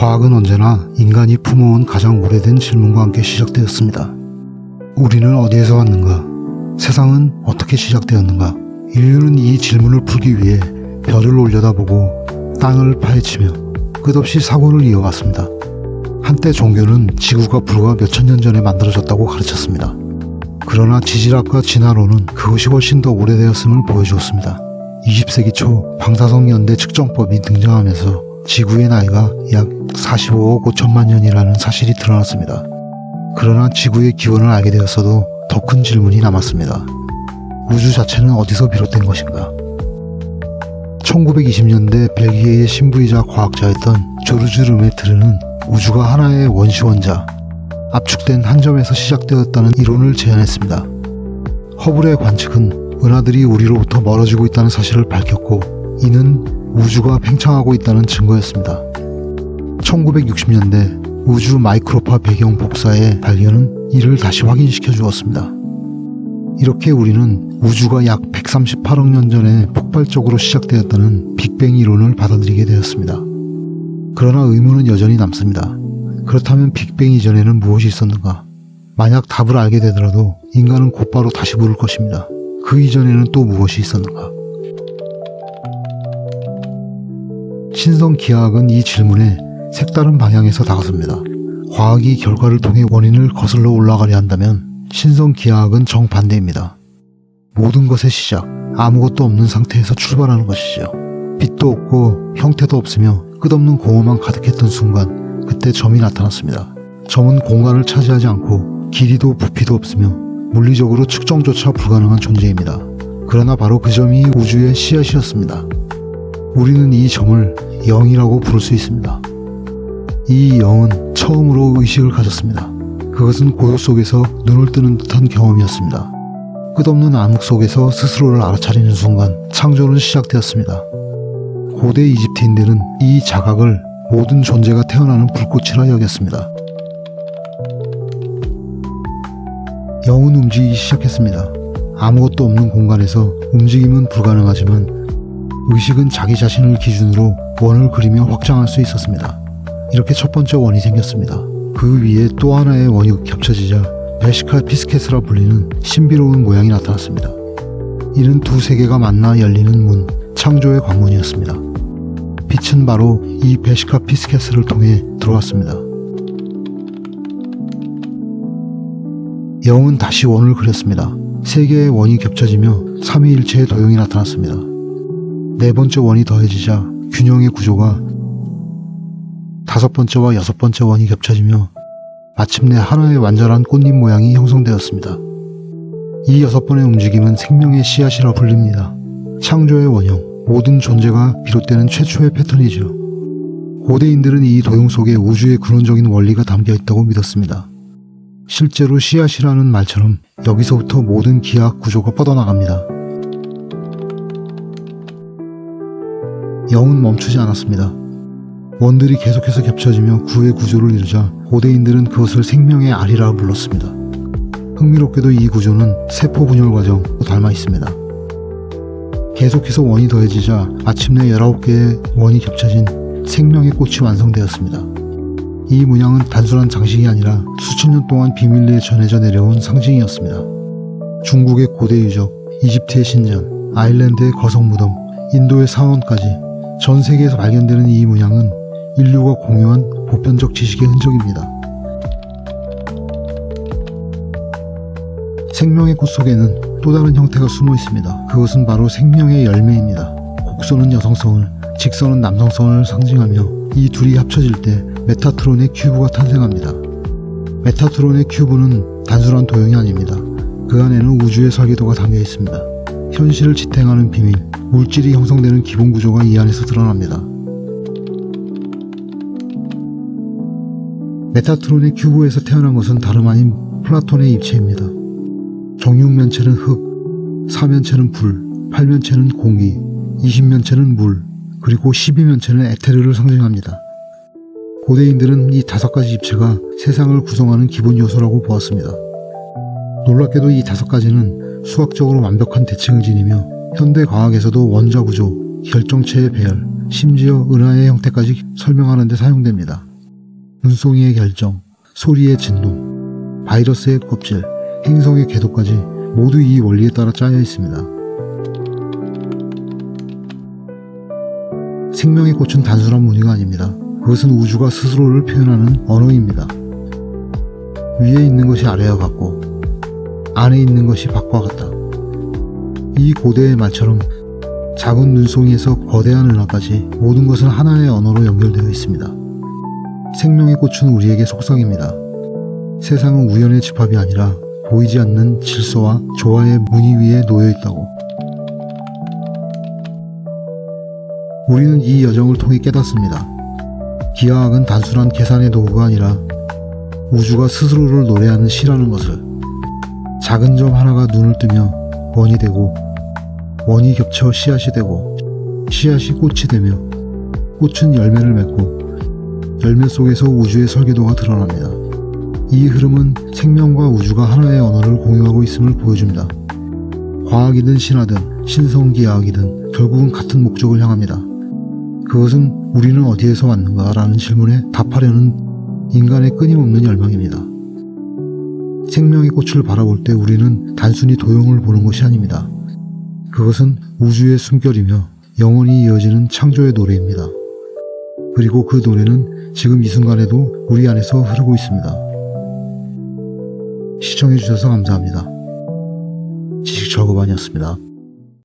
과학은 언제나 인간이 품어온 가장 오래된 질문과 함께 시작되었습니다. 우리는 어디에서 왔는가? 세상은 어떻게 시작되었는가? 인류는 이 질문을 풀기 위해 별을 올려다보고 땅을 파헤치며 끝없이 사고를 이어갔습니다. 한때 종교는 지구가 불과 몇천 년 전에 만들어졌다고 가르쳤습니다. 그러나 지질학과 진화론은 그것이 훨씬 더 오래되었음을 보여주었습니다. 20세기 초 방사성 연대 측정법이 등장하면서 지구의 나이가 약 45억 5천만 년이라는 사실이 드러났습니다. 그러나 지구의 기원을 알게 되었어도 더 큰 질문이 남았습니다. 우주 자체는 어디서 비롯된 것인가? 1920년대 벨기에의 신부이자 과학자였던 조르주 르메트르는 우주가 하나의 원시원자, 압축된 한 점에서 시작되었다는 이론을 제안했습니다. 허블의 관측은 은하들이 우리로부터 멀어지고 있다는 사실을 밝혔고, 이는 우주가 팽창하고 있다는 증거였습니다. 1960년대 우주 마이크로파 배경 복사의 발견은 이를 다시 확인시켜 주었습니다. 이렇게 우리는 우주가 약 138억 년 전에 폭발적으로 시작되었다는 빅뱅 이론을 받아들이게 되었습니다. 그러나 의문은 여전히 남습니다. 그렇다면 빅뱅 이전에는 무엇이 있었는가? 만약 답을 알게 되더라도 인간은 곧바로 다시 물을 것입니다. 그 이전에는 또 무엇이 있었는가? 신성 기하학은 이 질문에 색다른 방향에서 다가섭니다. 과학이 결과를 통해 원인을 거슬러 올라가려 한다면 신성 기하학은 정반대입니다. 모든 것의 시작, 아무것도 없는 상태에서 출발하는 것이죠. 빛도 없고 형태도 없으며 끝없는 공허만 가득했던 순간, 그때 점이 나타났습니다. 점은 공간을 차지하지 않고 길이도 부피도 없으며 물리적으로 측정조차 불가능한 존재입니다. 그러나 바로 그 점이 우주의 씨앗이었습니다. 우리는 이 점을 영이라고 부를 수 있습니다. 이 영은 처음으로 의식을 가졌습니다. 그것은 고요 속에서 눈을 뜨는 듯한 경험이었습니다. 끝없는 암흑 속에서 스스로를 알아차리는 순간 창조는 시작되었습니다. 고대 이집트인들은 이 자각을 모든 존재가 태어나는 불꽃이라 여겼습니다. 영은 움직이기 시작했습니다. 아무것도 없는 공간에서 움직임은 불가능하지만 의식은 자기 자신을 기준으로 원을 그리며 확장할 수 있었습니다. 이렇게 첫 번째 원이 생겼습니다. 그 위에 또 하나의 원이 겹쳐지자 베시카 피스케스라 불리는 신비로운 모양이 나타났습니다. 이는 두 세계가 만나 열리는 문, 창조의 관문이었습니다. 빛은 바로 이 베시카 피스케스를 통해 들어왔습니다. 영은 다시 원을 그렸습니다. 세 개의 원이 겹쳐지며 삼위일체의 도형이 나타났습니다. 네 번째 원이 더해지자 균형의 구조가 다섯 번째와 여섯 번째 원이 겹쳐지며 마침내 하나의 완전한 꽃잎 모양이 형성되었습니다. 이 여섯 번의 움직임은 생명의 씨앗이라 불립니다. 창조의 원형, 모든 존재가 비롯되는 최초의 패턴이죠. 고대인들은 이 도형 속에 우주의 근원적인 원리가 담겨 있다고 믿었습니다. 실제로 씨앗이라는 말처럼 여기서부터 모든 기하학 구조가 뻗어나갑니다. 영은 멈추지 않았습니다. 원들이 계속해서 겹쳐지며 구의 구조를 이루자 고대인들은 그것을 생명의 알이라 불렀습니다. 흥미롭게도 이 구조는 세포 분열 과정과 닮아 있습니다. 계속해서 원이 더해지자 마침내 19개의 원이 겹쳐진 생명의 꽃이 완성되었습니다. 이 문양은 단순한 장식이 아니라 수천 년 동안 비밀리에 전해져 내려온 상징이었습니다. 중국의 고대 유적, 이집트의 신전, 아일랜드의 거성 무덤, 인도의 사원까지 전 세계에서 발견되는 이 문양은 인류가 공유한 보편적 지식의 흔적입니다. 생명의 꽃 속에는 또 다른 형태가 숨어 있습니다. 그것은 바로 생명의 열매입니다. 곡선은 여성성을, 직선은 남성성을 상징하며 이 둘이 합쳐질 때 메타트론의 큐브가 탄생합니다. 메타트론의 큐브는 단순한 도형이 아닙니다. 그 안에는 우주의 설계도가 담겨 있습니다. 현실을 지탱하는 비밀, 물질이 형성되는 기본 구조가 이 안에서 드러납니다. 메타트론의 큐브에서 태어난 것은 다름 아닌 플라톤의 입체입니다. 정육면체는 흙, 사면체는 불, 8면체는 공기, 20면체는 물, 그리고 12면체는 에테르를 상징합니다. 고대인들은 이 5가지 입체가 세상을 구성하는 기본 요소라고 보았습니다. 놀랍게도 이 5가지는 수학적으로 완벽한 대칭을 지니며 현대 과학에서도 원자 구조, 결정체의 배열, 심지어 은하의 형태까지 설명하는 데 사용됩니다. 눈송이의 결정, 소리의 진동, 바이러스의 껍질, 행성의 궤도까지 모두 이 원리에 따라 짜여 있습니다. 생명의 꽃은 단순한 무늬가 아닙니다. 그것은 우주가 스스로를 표현하는 언어입니다. 위에 있는 것이 아래와 같고 안에 있는 것이 밖과 같다. 이 고대의 말처럼 작은 눈송이에서 거대한 은하까지 모든 것은 하나의 언어로 연결되어 있습니다. 생명의 꽃은 우리에게 속삭입니다. 세상은 우연의 집합이 아니라 보이지 않는 질서와 조화의 무늬 위에 놓여 있다고. 우리는 이 여정을 통해 깨닫습니다. 기하학은 단순한 계산의 도구가 아니라 우주가 스스로를 노래하는 시라는 것을. 작은 점 하나가 눈을 뜨며 원이 되고, 원이 겹쳐 씨앗이 되고, 씨앗이 꽃이 되며, 꽃은 열매를 맺고, 열매 속에서 우주의 설계도가 드러납니다. 이 흐름은 생명과 우주가 하나의 언어를 공유하고 있음을 보여줍니다. 과학이든 신화든 신성기하학이든 결국은 같은 목적을 향합니다. 그것은 우리는 어디에서 왔는가 라는 질문에 답하려는 인간의 끊임없는 열망입니다. 생명의 꽃을 바라볼 때 우리는 단순히 도형을 보는 것이 아닙니다. 그것은 우주의 숨결이며 영원히 이어지는 창조의 노래입니다. 그리고 그 노래는 지금 이 순간에도 우리 안에서 흐르고 있습니다. 시청해주셔서 감사합니다. 지식철거반이었습니다.